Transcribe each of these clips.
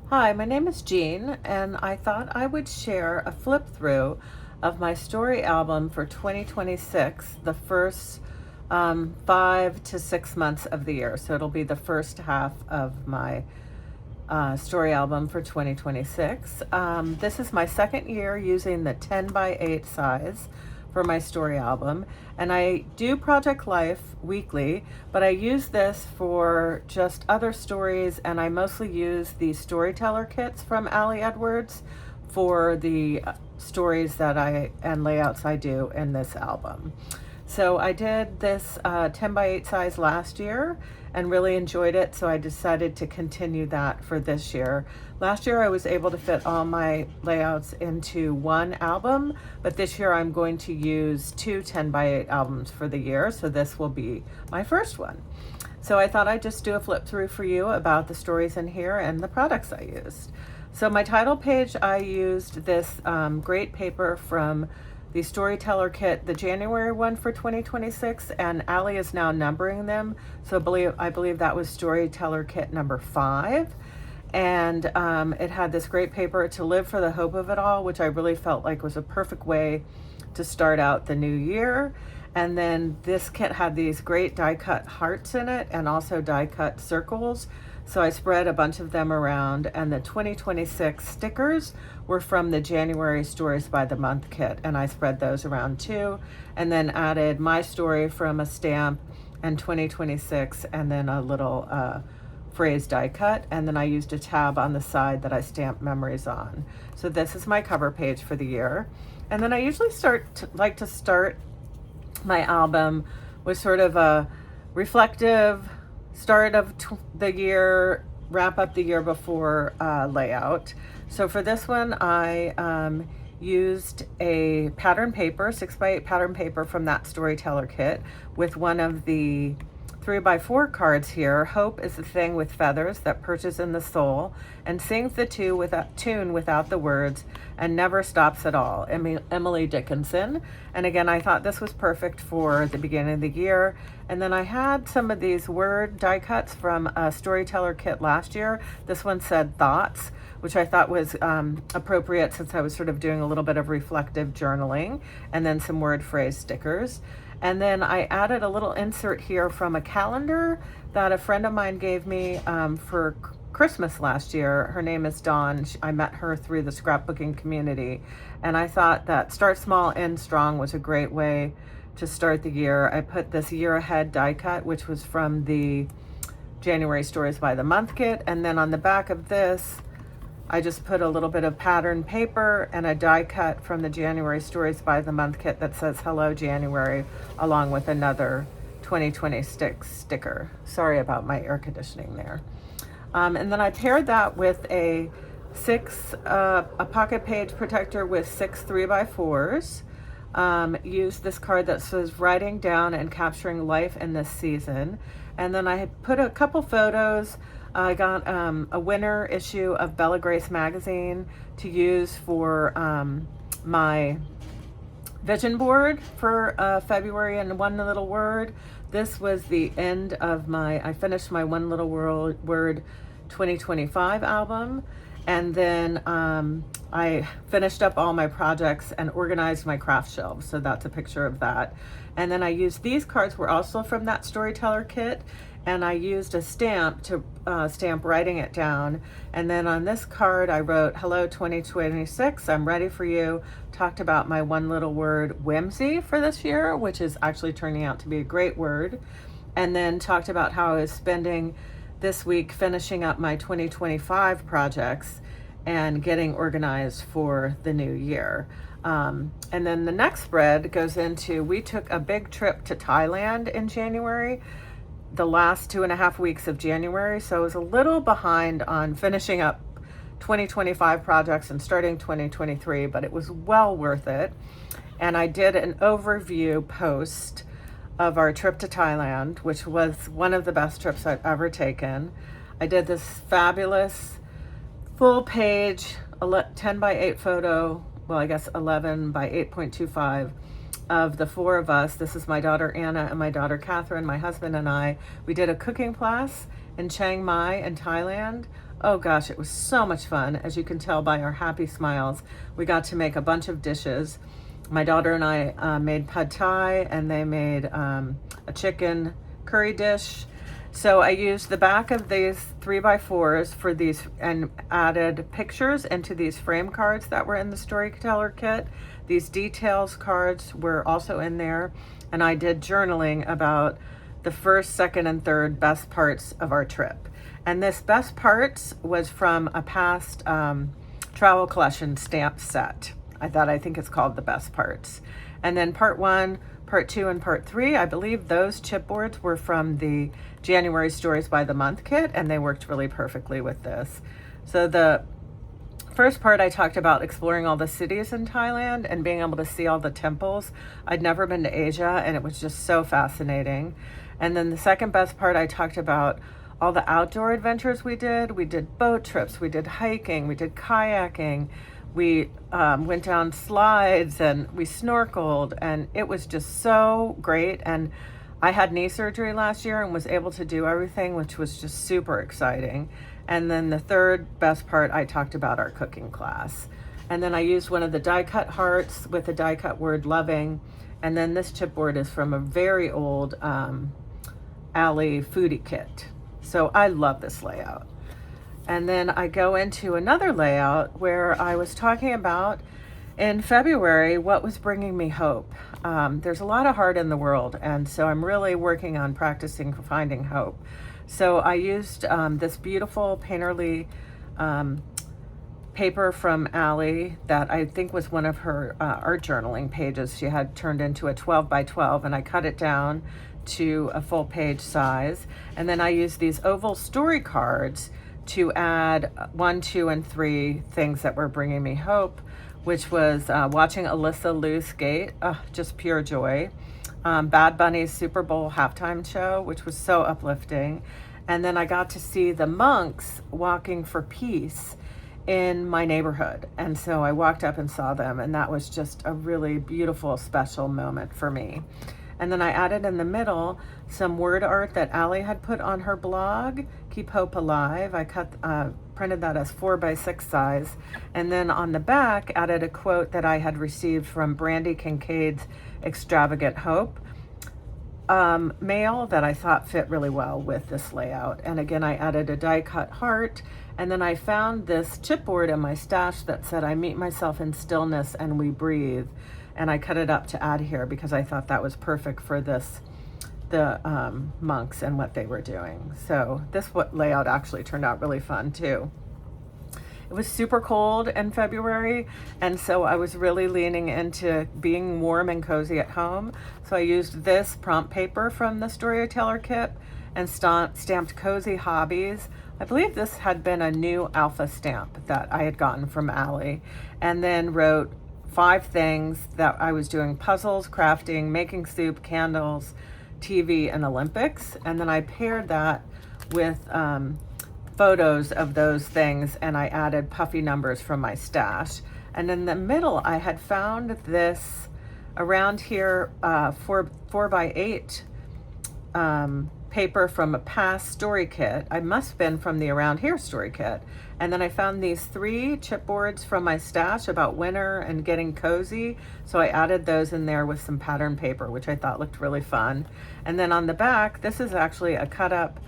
Hi, my name is Jean, and I thought I would share a flip through of my story album for 2026, the first 5 to 6 months of the year. So it'll be the first half of my story album for 2026. This is my second year using the 10 by 8 size for my story album, and I do Project Life weekly, but I use this for just other stories, and I mostly use the storyteller kits from Ale Edwards for the stories that I and layouts I do in this album. So I did this 10 by 8 size last year and really enjoyed it, so I decided to continue that for this year. Last year I was able to fit all my layouts into one album, but this year I'm going to use two 10 by 8 albums for the year, so this will be my first one. So I thought I'd just do a flip through for you about the stories in here and the products I used. So my title page, I used this great paper from the Storyteller Kit, the January one for 2026, and Ali is now numbering them. So I believe that was Storyteller Kit number 5. And it had this great paper, To Live for the Hope of It All, which I really felt like was a perfect way to start out the new year. And then this kit had these great die cut hearts in it and also die cut circles. So I spread a bunch of them around, and the 2026 stickers were from the January Stories by the Month kit, and I spread those around too, and then added my story from a stamp and 2026, and then a little phrase die cut, and then I used a tab on the side that I stamped memories on. So this is my cover page for the year. And then I usually like to start my album with sort of a reflective start of the year, wrap up the year before layout. So for this one, I used a pattern paper, 6x8 pattern paper from that Storyteller kit with one of the 3x4 cards here. Hope is the thing with feathers that perches in the soul and sings the tune without the words and never stops at all. Emily Dickinson. And again, I thought this was perfect for the beginning of the year. And then I had some of these word die cuts from a Storyteller kit last year. This one said thoughts, which I thought was appropriate since I was sort of doing a little bit of reflective journaling, and then some word phrase stickers. And then I added a little insert here from a calendar that a friend of mine gave me for Christmas last year. Her name is Dawn. I met her through the scrapbooking community. And I thought that Start Small, End Strong was a great way to start the year. I put this year ahead die cut, which was from the January Stories by the Month kit. And then on the back of this, I just put a little bit of pattern paper and a die cut from the January Stories by the Month kit that says Hello January, along with another 2026 sticker. Sorry about my air conditioning there. And then I paired that with a pocket page protector with 6 3x4s. Used this card that says Writing Down and Capturing Life in This Season. And then I had put a couple photos. I got a winter issue of Bella Grace magazine to use for my vision board for February and One Little Word. This was the end of I finished my One Little Word 2025 album. And then I finished up all my projects and organized my craft shelves. So that's a picture of that. And then I used these cards were also from that Storyteller kit. And I used a stamp to stamp writing it down. And then on this card, I wrote, Hello 2026, I'm ready for you. Talked about my One Little Word whimsy for this year, which is actually turning out to be a great word. And then talked about how I was spending this week finishing up my 2025 projects and getting organized for the new year. And then the next spread goes into, we took a big trip to Thailand in January, the last 2.5 weeks of January. So I was a little behind on finishing up 2025 projects and starting 2023, but it was well worth it. And I did an overview post of our trip to Thailand, which was one of the best trips I've ever taken. I did this fabulous full page 10 by 8 photo, well, I guess 11 by 8.25 of the four of us. This is my daughter Anna and my daughter Catherine, my husband and I. We did a cooking class in Chiang Mai in Thailand. Oh gosh, it was so much fun. As you can tell by our happy smiles, we got to make a bunch of dishes. My daughter and I made pad thai, and they made a chicken curry dish. So I used the back of these 3x4s for these and added pictures into these frame cards that were in the Storyteller kit. These details cards were also in there, and I did journaling about the first, second, and third best parts of our trip. And this best parts was from a past travel collection stamp set. I think it's called the best parts. And then part 1, part 2, and part 3, I believe those chipboards were from the January Stories by the Month kit, and they worked really perfectly with this. So the first part, I talked about exploring all the cities in Thailand and being able to see all the temples. I'd never been to Asia, and it was just so fascinating. And then the second best part, I talked about all the outdoor adventures we did. We did boat trips, we did hiking, we did kayaking, we went down slides, and we snorkeled, and it was just so great. And I had knee surgery last year and was able to do everything, which was just super exciting. And then the third best part, I talked about our cooking class. And then I used one of the die cut hearts with the die cut word loving. And then this chipboard is from a very old Ale foodie kit. So I love this layout. And then I go into another layout where I was talking about in February what was bringing me hope. There's a lot of heart in the world, and so I'm really working on practicing finding hope. So I used this beautiful painterly paper from Ale that I think was one of her art journaling pages. She had turned into a 12 by 12, and I cut it down to a full page size. And then I used these oval story cards to add 1, 2, and 3 things that were bringing me hope, which was watching Alyssa Liu skate, just pure joy. Bad Bunny's Super Bowl halftime show, which was so uplifting. And then I got to see the monks walking for peace in my neighborhood. And so I walked up and saw them, and that was just a really beautiful, special moment for me. And then I added in the middle some word art that Ale had put on her blog, Keep Hope Alive. I printed that as 4x6 size. And then on the back, added a quote that I had received from Brandy Kincaid's Extravagant Hope mail that I thought fit really well with this layout. And again, I added a die cut heart. And then I found this chipboard in my stash that said, I meet myself in stillness and we breathe. And I cut it up to add here because I thought that was perfect for this, the monks and what they were doing. So this layout actually turned out really fun too. It was super cold in February, and so I was really leaning into being warm and cozy at home. So I used this prompt paper from the Storyteller kit and stamped Cozy Hobbies. I believe this had been a new alpha stamp that I had gotten from Ale, and then wrote 5 things that I was doing: puzzles, crafting, making soup, candles, TV, and Olympics. And then I paired that with photos of those things, and I added puffy numbers from my stash. And in the middle, I had found this around here 4x8 paper from a past story kit. I must have been from the Around Here story kit. And then I found these 3 chipboards from my stash about winter and getting cozy. So I added those in there with some pattern paper, which I thought looked really fun. And then on the back, this is actually a cut up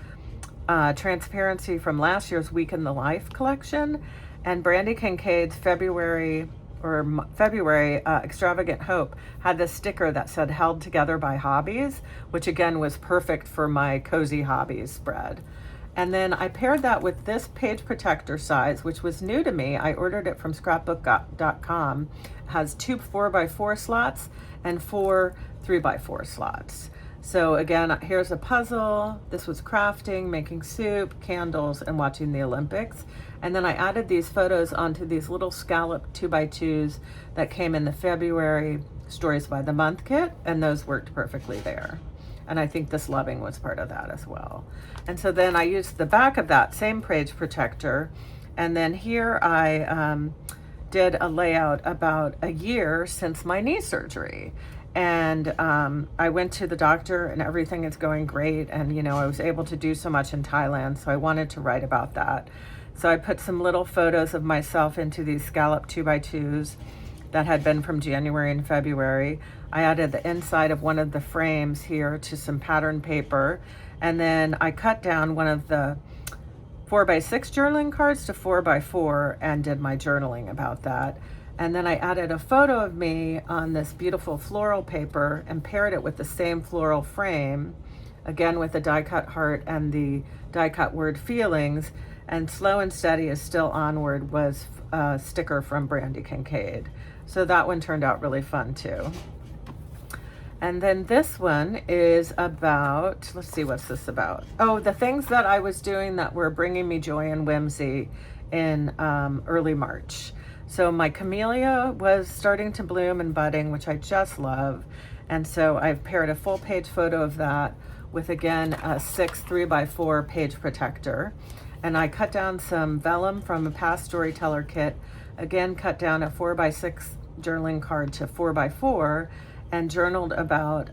transparency from last year's Week in the Life collection. And Brandy Kincaid's February Extravagant Hope had this sticker that said Held Together by Hobbies, which again was perfect for my Cozy Hobbies spread. And then I paired that with this page protector size, which was new to me. I ordered it from scrapbook.com. It has 2 4x4 slots and 4 3x4 slots. So again, here's a puzzle. This was crafting, making soup, candles, and watching the Olympics. And then I added these photos onto these little scallop 2x2s that came in the February Stories by the Month kit, and those worked perfectly there. And I think this loving was part of that as well. And so then I used the back of that same page protector, and then here I did a layout about a year since my knee surgery. And I went to the doctor and everything is going great. And, you know, I was able to do so much in Thailand, so I wanted to write about that. So I put some little photos of myself into these scallop 2x2s that had been from January and February. I added the inside of one of the frames here to some pattern paper. And then I cut down one of the 4x6 journaling cards to 4x4 and did my journaling about that. And then I added a photo of me on this beautiful floral paper and paired it with the same floral frame, again with the die cut heart and the die cut word feelings. And Slow and Steady is Still Onward was a sticker from Brandy Kincaid. So that one turned out really fun too. And then this one is about, let's see, what's this about? Oh, the things that I was doing that were bringing me joy and whimsy in early March. So my camellia was starting to bloom and budding, which I just love. And so I've paired a full page photo of that with, again, a 6 3x4 page protector. And I cut down some vellum from a past Storyteller kit, again, cut down a 4x6 journaling card to 4x4, and journaled about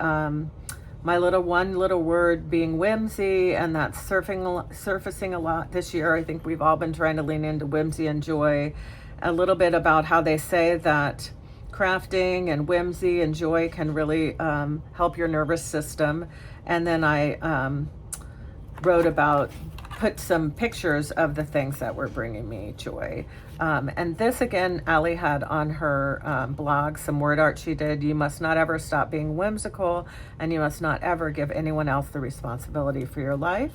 my one little word being whimsy, and that's surfacing a lot this year. I think we've all been trying to lean into whimsy and joy. A little bit about how they say that crafting and whimsy and joy can really help your nervous system. And then I wrote about, put some pictures of the things that were bringing me joy. And this, again, Ali had on her blog some word art she did. You must not ever stop being whimsical, and you must not ever give anyone else the responsibility for your life.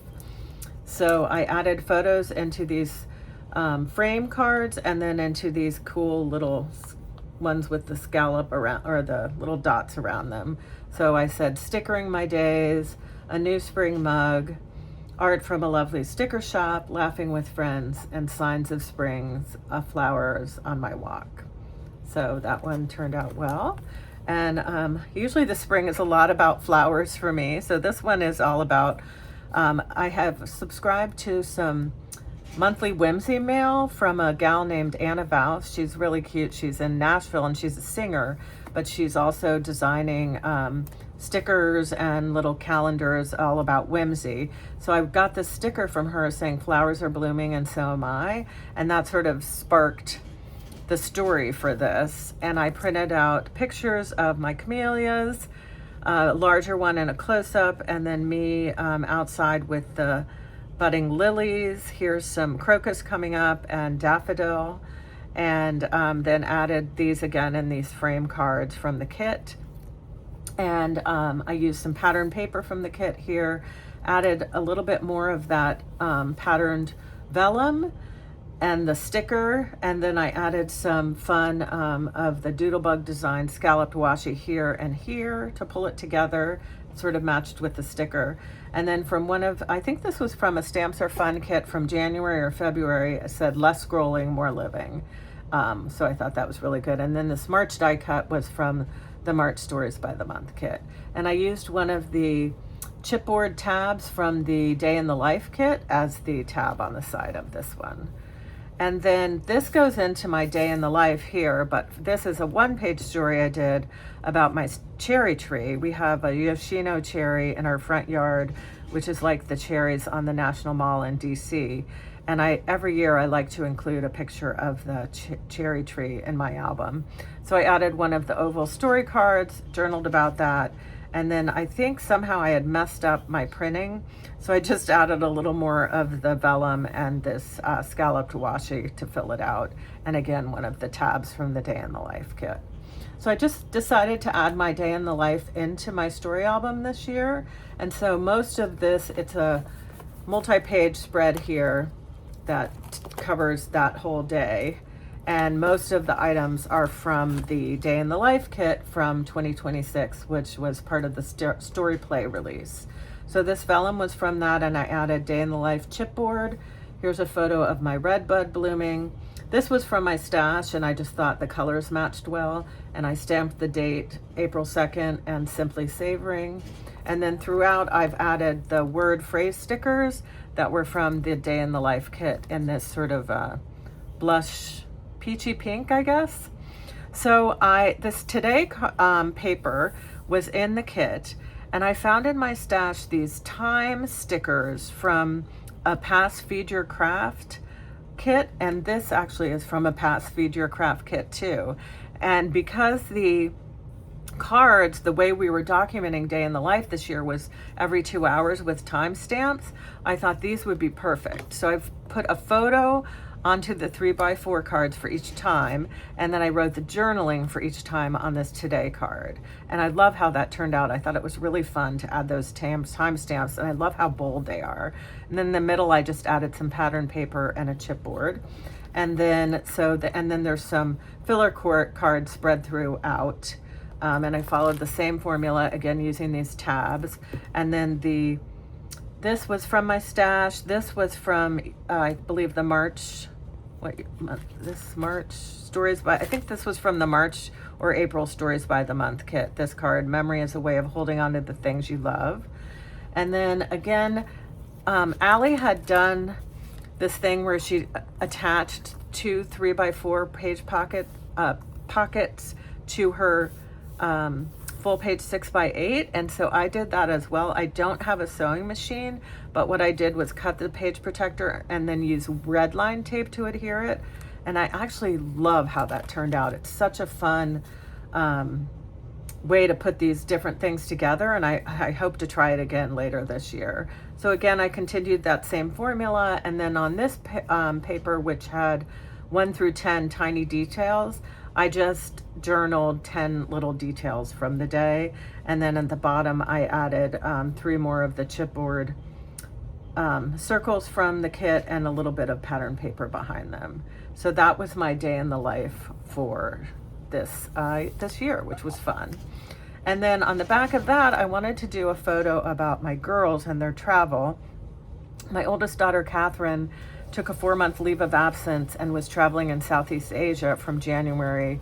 So I added photos into these frame cards, and then into these cool little ones with the scallop around, or the little dots around them. So I said, stickering my days, a new spring mug, art from a lovely sticker shop, laughing with friends, and signs of springs, flowers on my walk. So that one turned out well. And usually the spring is a lot about flowers for me. So this one is all about, I have subscribed to some monthly whimsy mail from a gal named Anna Vous. She's really cute. She's in Nashville and she's a singer, but she's also designing stickers and little calendars all about whimsy. So I got this sticker from her saying flowers are blooming and so am I, and that sort of sparked the story for this. And I printed out pictures of my camellias, a larger one and a close-up, and then me outside with the budding lilies. Here's some crocus coming up and daffodil, and then added these again in these frame cards from the kit. And I used some pattern paper from the kit here, added a little bit more of that patterned vellum and the sticker, and then I added some fun of the Doodlebug Design scalloped washi here and here to pull it together. It sort of matched with the sticker. And then from one of, I think this was from a Stamps Are Fun kit from January or February, it said less scrolling, more living. So I thought that was really good. And then this March die cut was from the March Stories by the Month kit. And I used one of the chipboard tabs from the Day in the Life kit as the tab on the side of this one. And then this goes into my Day in the Life here, but this is a one-page story I did about my cherry tree. We have a Yoshino cherry in our front yard, which is like the cherries on the National Mall in DC. And every year I like to include a picture of the cherry tree in my album. So I added one of the oval story cards, journaled about that, and then I think somehow I had messed up my printing, so I just added a little more of the vellum and this scalloped washi to fill it out, and again one of the tabs from the Day in the Life kit. So I just decided to add my Day in the Life into my story album this year, and so most of this, it's a multi-page spread here that covers that whole day. And most of the items are from the Day in the Life kit from 2026, which was part of the Story Play release. So this vellum was from that, and I added Day in the Life chipboard. Here's a photo of my red bud blooming. This was from my stash, and I just thought the colors matched well, and I stamped the date April 2nd and Simply Savoring. And then throughout, I've added the word phrase stickers that were from the Day in the Life kit in this sort of blush peachy pink, I guess. So this Today paper was in the kit, and I found in my stash these time stickers from a Pass Feed Your Craft kit, and this actually is from a Pass Feed Your Craft kit too. And because the cards, the way we were documenting day in the life this year was every 2 hours with timestamps, I thought these would be perfect. So I've put a photo onto the 3x4 cards for each time, and then I wrote the journaling for each time on this today card. And I love how that turned out. I thought it was really fun to add those timestamps, and I love how bold they are. And then in the middle, I just added some pattern paper and a chipboard. And then there's some filler cards spread throughout. And I followed the same formula again using these tabs. And then this was from my stash. This was from, I believe, the March, March Stories by, I think this was from the March or April Stories by the Month kit. This card, Memory is a Way of Holding On to the Things You Love. And then again, Ale had done this thing where she attached 2 3x4 page pockets to her full page 6x8, and so I did that as well. I don't have a sewing machine, but what I did was cut the page protector and then use red line tape to adhere it, and I actually love how that turned out. It's such a fun way to put these different things together, and I hope to try it again later this year. So again, I continued that same formula, and then on this paper, which had 1 through 10 tiny details, I just journaled 10 little details from the day, and then at the bottom I added 3 more of the chipboard circles from the kit and a little bit of pattern paper behind them. So that was my day in the life for this year, which was fun. And then on the back of that, I wanted to do a photo about my girls and their travel. My oldest daughter, Catherine, took a 4-month leave of absence and was traveling in Southeast Asia from January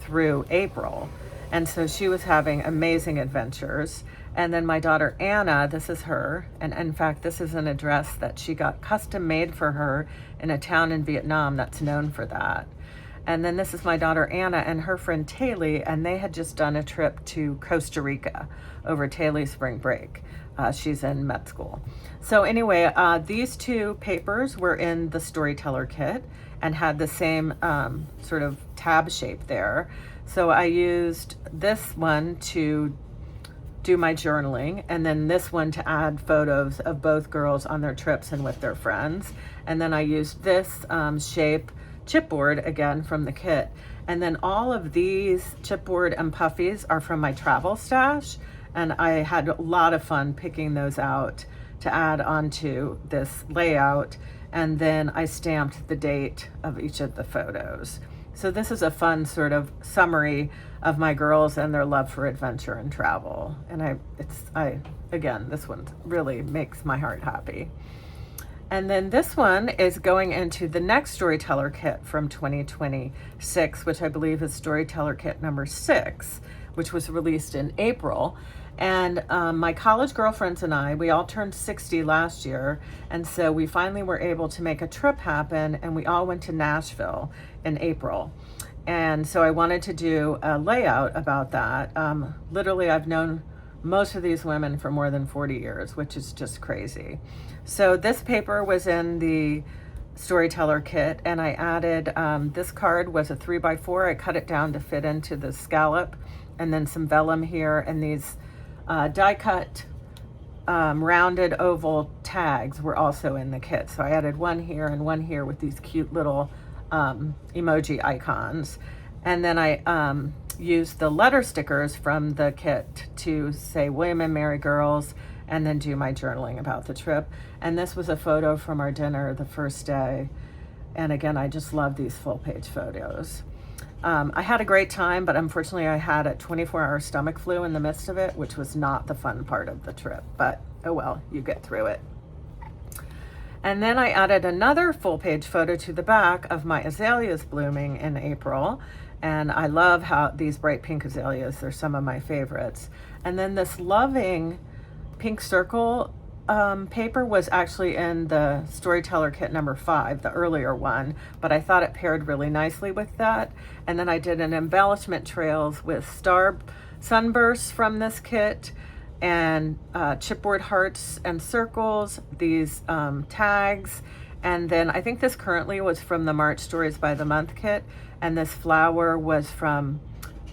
through April. And so she was having amazing adventures. And then my daughter, Anna, this is her. And in fact, this is an address that she got custom made for her in a town in Vietnam that's known for that. And then this is my daughter, Anna, and her friend, Taylor, and they had just done a trip to Costa Rica over Taylor's spring break. She's in med school. So anyway, these 2 papers were in the Storyteller kit and had the same sort of tab shape there. So I used this one to do my journaling, and then this one to add photos of both girls on their trips and with their friends. And then I used this shape chipboard again from the kit. And then all of these chipboard and puffies are from my travel stash. And I had a lot of fun picking those out to add onto this layout. And then I stamped the date of each of the photos. So this is a fun sort of summary of my girls and their love for adventure and travel. And again, this one really makes my heart happy. And then this one is going into the next Storyteller kit from 2026, which I believe is Storyteller kit number 6, which was released in April. And my college girlfriends and I, we all turned 60 last year. And so we finally were able to make a trip happen, and we all went to Nashville in April. And so I wanted to do a layout about that. Literally, I've known most of these women for more than 40 years, which is just crazy. So this paper was in the Storyteller kit, and I added, this card was a 3x4. I cut it down to fit into the scallop, and then some vellum here, and these die cut rounded oval tags were also in the kit. So I added one here and one here with these cute little emoji icons. And then I used the letter stickers from the kit to say William and Mary girls, and then do my journaling about the trip. And this was a photo from our dinner the first day. And again, I just love these full page photos. I had a great time, but unfortunately I had a 24-hour stomach flu in the midst of it, which was not the fun part of the trip, but oh well, you get through it. And then I added another full page photo to the back of my azaleas blooming in April. And I love how these bright pink azaleas, they're some of my favorites. And then this loving pink circle paper was actually in the Storyteller kit number 5, the earlier one, but I thought it paired really nicely with that. And then I did an embellishment trails with star sunbursts from this kit, and chipboard hearts and circles, these tags, and then I think this currently was from the March Stories by the Month kit, and this flower was from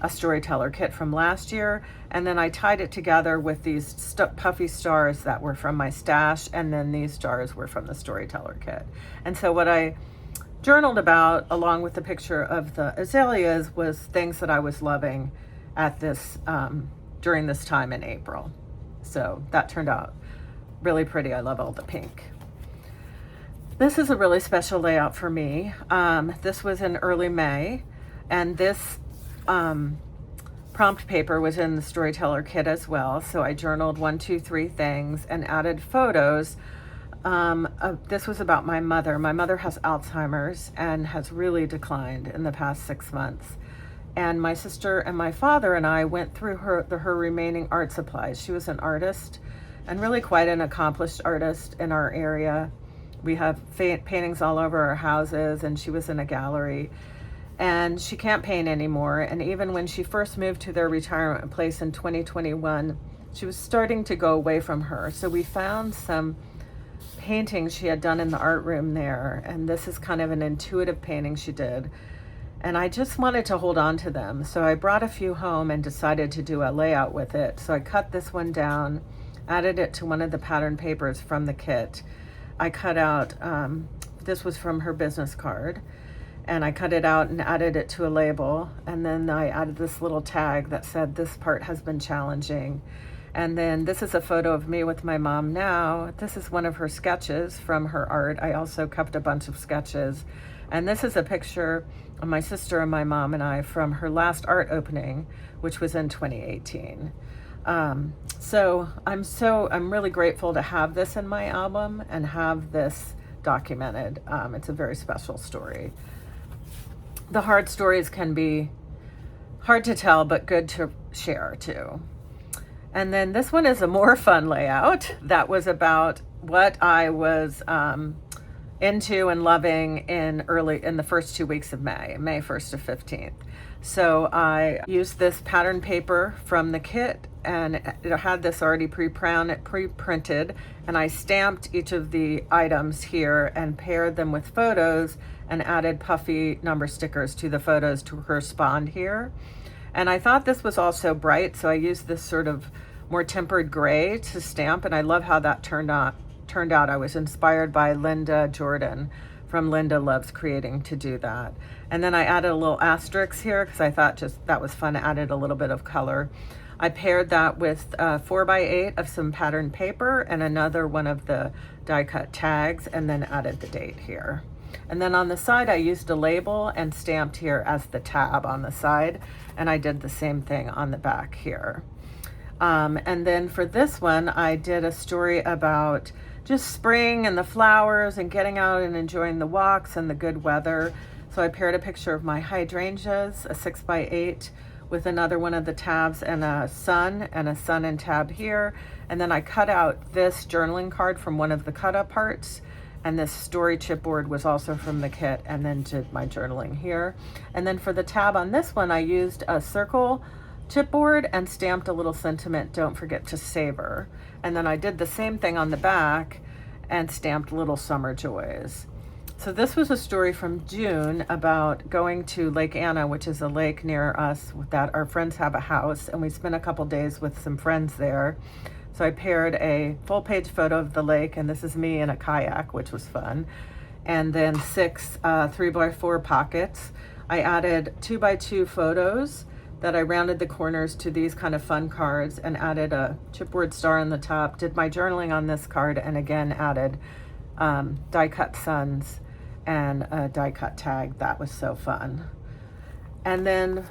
a Storyteller kit from last year, and then I tied it together with these puffy stars that were from my stash, and then these stars were from the Storyteller kit. And so what I journaled about, along with the picture of the azaleas, was things that I was loving at this during this time in April. So that turned out really pretty. I love all the pink. This is a really special layout for me. This was in early May, and this prompt paper was in the Storyteller kit as well. So I journaled 1, 2, 3 things and added photos. This was about my mother. My mother has Alzheimer's and has really declined in the past 6 months. And my sister and my father and I went through her remaining art supplies. She was an artist, and really quite an accomplished artist in our area. We have paintings all over our houses, and she was in a gallery. And she can't paint anymore. And even when she first moved to their retirement place in 2021, she was starting to go away from her. So we found some paintings she had done in the art room there. And this is kind of an intuitive painting she did. And I just wanted to hold on to them. So I brought a few home and decided to do a layout with it. So I cut this one down, added it to one of the pattern papers from the kit. I cut out, this was from her business card, and I cut it out and added it to a label. And then I added this little tag that said, "This part has been challenging." And then this is a photo of me with my mom now. This is one of her sketches from her art. I also kept a bunch of sketches. And this is a picture of my sister and my mom and I from her last art opening, which was in 2018. So I'm really grateful to have this in my album and have this documented. It's a very special story. The hard stories can be hard to tell, but good to share too. And then this one is a more fun layout that was about what I was into and loving in the first 2 weeks of May 1st to 15th. So I used this pattern paper from the kit, and it had this already pre-printed, and I stamped each of the items here and paired them with photos and added puffy number stickers to the photos to correspond here. And I thought this was also bright, so I used this sort of more tempered gray to stamp, and I love how that turned out. I was inspired by Linda Jordan from Linda Loves Creating to do that. And then I added a little asterisk here because I thought just that was fun. I added a little bit of color. I paired that with 4x8 of some pattern paper and another one of the die cut tags, and then added the date here. And then on the side, I used a label and stamped here as the tab on the side, and I did the same thing on the back here. And then for this one, I did a story about just spring and the flowers and getting out and enjoying the walks and the good weather. So I paired a picture of my hydrangeas, a 6x8, with another one of the tabs and a sun and tab here. And then I cut out this journaling card from one of the cut up parts. And this story chipboard was also from the kit, and then did my journaling here. And then for the tab on this one, I used a circle chipboard and stamped a little sentiment, "Don't forget to savor." And then I did the same thing on the back and stamped little summer joys. So this was a story from June about going to Lake Anna, which is a lake near us that our friends have a house, and we spent a couple days with some friends there. So I paired a full page photo of the lake, and this is me in a kayak, which was fun. And then 6 3x4 pockets. I added 2x2 photos that I rounded the corners to these kind of fun cards and added a chipboard star on the top, did my journaling on this card, and again added die cut suns and a die cut tag. That was so fun. And then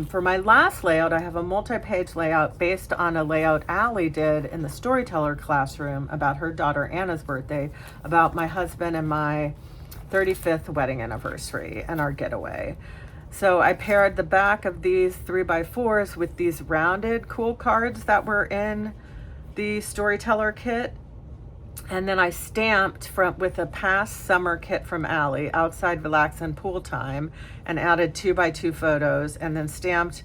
for my last layout, I have a multi-page layout based on a layout Ale did in the Storyteller classroom about her daughter Anna's birthday, about my husband and my 35th wedding anniversary and our getaway. So I paired the back of these 3x4s with these rounded cool cards that were in the Storyteller kit. And then I stamped with a past summer kit from Ale, Outside Relax and Pool Time, and added 2x2 photos, and then stamped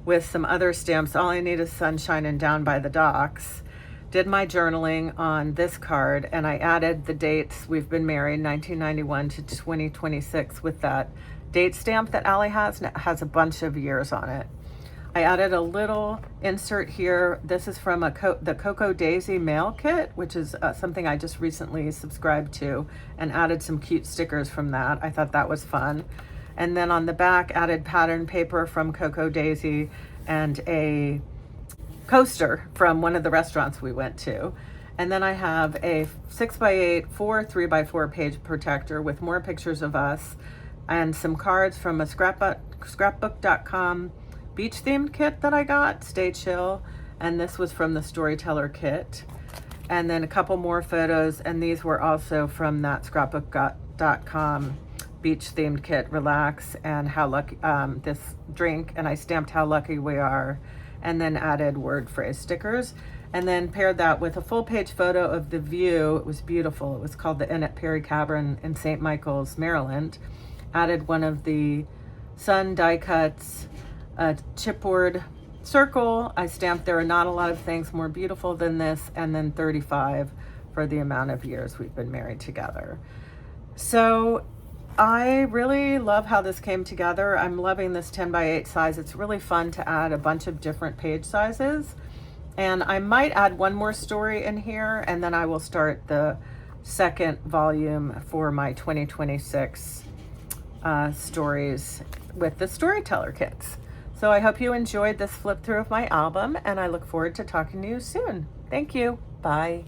with some other stamps. All I Need is Sunshine and Down by the Docks. Did my journaling on this card, and I added the dates. We've been married 1991 to 2026 with that date stamp that Ale has, and it has a bunch of years on it. I added a little insert here. This is from the Cocoa Daisy mail kit, which is something I just recently subscribed to, and added some cute stickers from that. I thought that was fun. And then on the back, added pattern paper from Cocoa Daisy and a coaster from one of the restaurants we went to. And then I have a 6x8 3x4 page protector with more pictures of us and some cards from a scrapbook.com beach themed kit that I got, Stay Chill, and this was from the Storyteller kit. And then a couple more photos, and these were also from that scrapbook.com beach themed kit, Relax, and how lucky, this drink, and I stamped How Lucky We Are, and then added word phrase stickers, and then paired that with a full page photo of the view. It was beautiful. It was called the Inn at Perry Cavern in St. Michael's, Maryland. Added one of the sun die cuts, a chipboard circle. I stamped There Are Not a Lot of Things More Beautiful Than This, and then 35 for the amount of years we've been married together. So I really love how this came together. I'm loving this 10x8 size. It's really fun to add a bunch of different page sizes. And I might add one more story in here, and then I will start the second volume for my 2026 stories with the Storyteller kits. So I hope you enjoyed this flip through of my album, and I look forward to talking to you soon. Thank you. Bye.